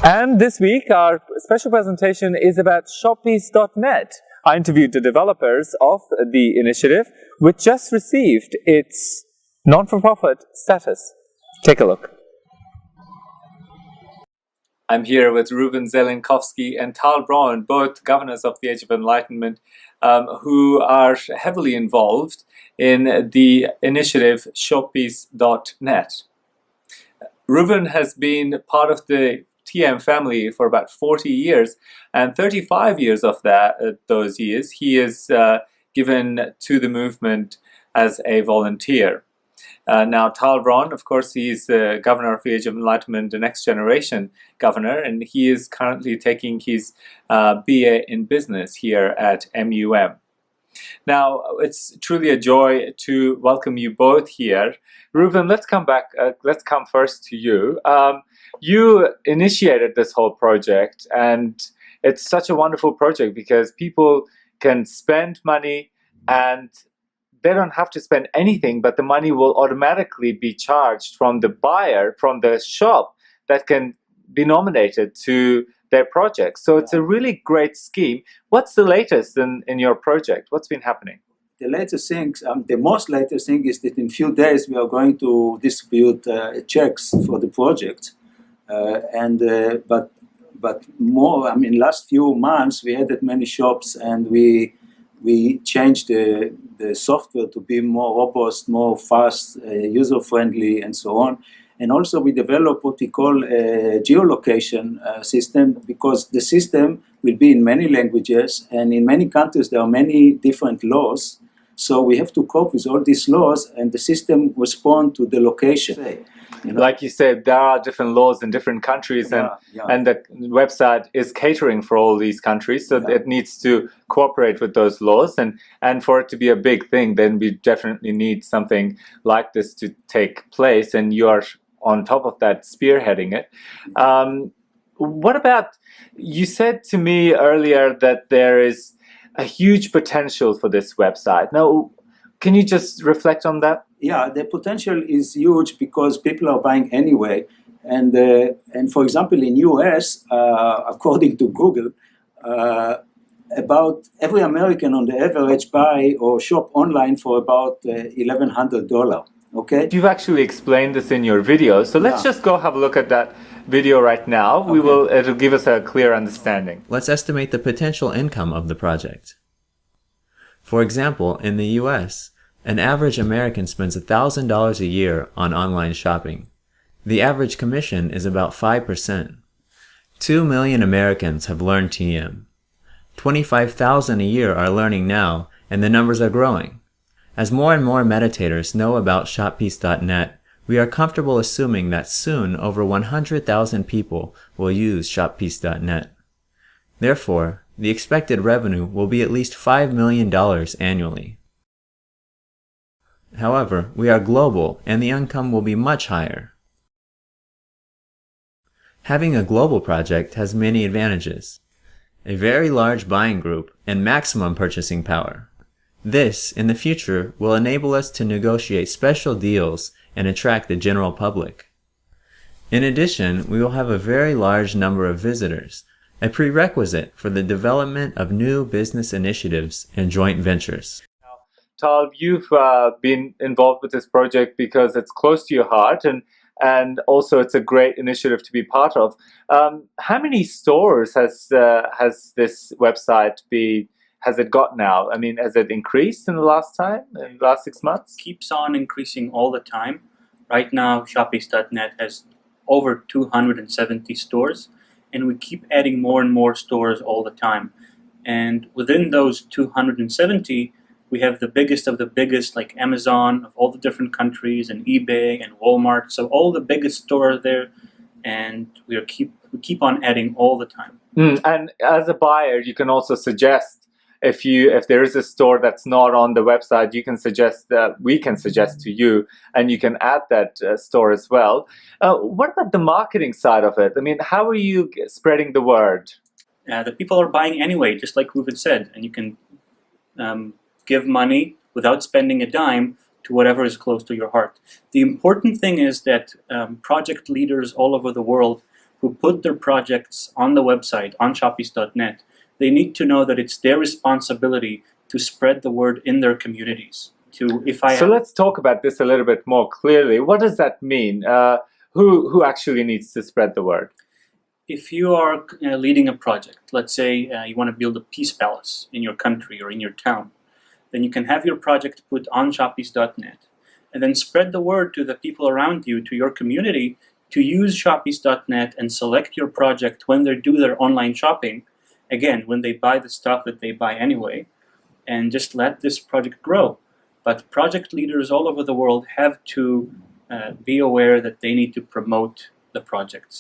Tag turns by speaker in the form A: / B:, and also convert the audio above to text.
A: And this week, our special presentation is about shoppiece.net. I interviewed the developers of the initiative, which just received its non-for-profit status. Take a look. I'm here with Reuven Zelenkovsky and Tal Braun, both governors of the Age of Enlightenment, who are heavily involved in the initiative shoppiece.net. Reuven has been part of the TM family for about 40 years, and 35 years of those years he is given to the movement as a volunteer. Now Tal Braun, of course, he's the governor of the Age of Enlightenment, the next generation governor, and he is currently taking his BA in business here at MUM. Now, it's truly a joy to welcome you both here. Reuven, let's come first to you. You initiated this whole project, and it's such a wonderful project because people can spend money and they don't have to spend anything, but the money will automatically be charged from the buyer, from the shop, that can be nominated to their project. So it's a really great scheme. What's the latest in your project? What's been happening?
B: The latest thing, the most latest thing is that in a few days we are going to distribute checks for the project. But more, I mean, last few months we added many shops, and we changed the software to be more robust, more fast, user-friendly, and so on. And also we developed what we call a geolocation system, because the system will be in many languages, and in many countries there are many different laws. So we have to cope with all these laws, and the system responds to the location.
A: You know? Like you said, there are different laws in different countries, and the website is catering for all these countries, so it needs to cooperate with those laws. And for it to be a big thing, then we definitely need something like this to take place, and you are on top of that, spearheading it. What about, you said to me earlier that there is a huge potential for this website. Now, can you just reflect on that?
B: Yeah, the potential is huge because people are buying anyway. And for example, in US, according to Google, about every American on the average buy or shop online for about $1,100. Okay.
A: You've actually explained this in your video, so let's just go have a look at that video right now. Okay. It'll give us a clear understanding.
C: Let's estimate the potential income of the project. For example, in the US, an average American spends $1,000 a year on online shopping. The average commission is about 5%. 2 million Americans have learned TM. 25,000 a year are learning now, and the numbers are growing. As more and more meditators know about shoppiece.net, we are comfortable assuming that soon over 100,000 people will use shoppiece.net. Therefore, the expected revenue will be at least $5 million annually. However, we are global, and the income will be much higher. Having a global project has many advantages: a very large buying group and maximum purchasing power. This, in the future, will enable us to negotiate special deals and attract the general public. In addition, we will have a very large number of visitors, a prerequisite for the development of new business initiatives and joint ventures.
A: Tal, you've been involved with this project because it's close to your heart, and also it's a great initiative to be part of. How many stores has this website has it got now? I mean, has it increased in the last 6 months?
D: It keeps on increasing all the time. Right now, shoppiece.net has over 270 stores, and we keep adding more and more stores all the time. And within those 270, we have the biggest of the biggest, like Amazon of all the different countries, and eBay and Walmart. So all the biggest stores there, and we keep on adding all the time.
A: And as a buyer, you can also suggest, if there is a store that's not on the website, you can suggest that we can suggest to you, and you can add that store as well. What about the marketing side of it? I mean, how are you spreading the word?
D: The people are buying anyway, just like Reuven said, and you can give money without spending a dime to whatever is close to your heart. The important thing is that project leaders all over the world who put their projects on the website, on shoppies.net, they need to know that it's their responsibility to spread the word in their communities.
A: So let's talk about this a little bit more clearly. What does that mean? Who actually needs to spread the word?
D: If you are leading a project, let's say you want to build a peace palace in your country or in your town, then you can have your project put on shoppies.net and then spread the word to the people around you, to your community, to use shoppies.net and select your project when they do their online shopping, again, when they buy the stuff that they buy anyway, and just let this project grow. But project leaders all over the world have to be aware that they need to promote the projects.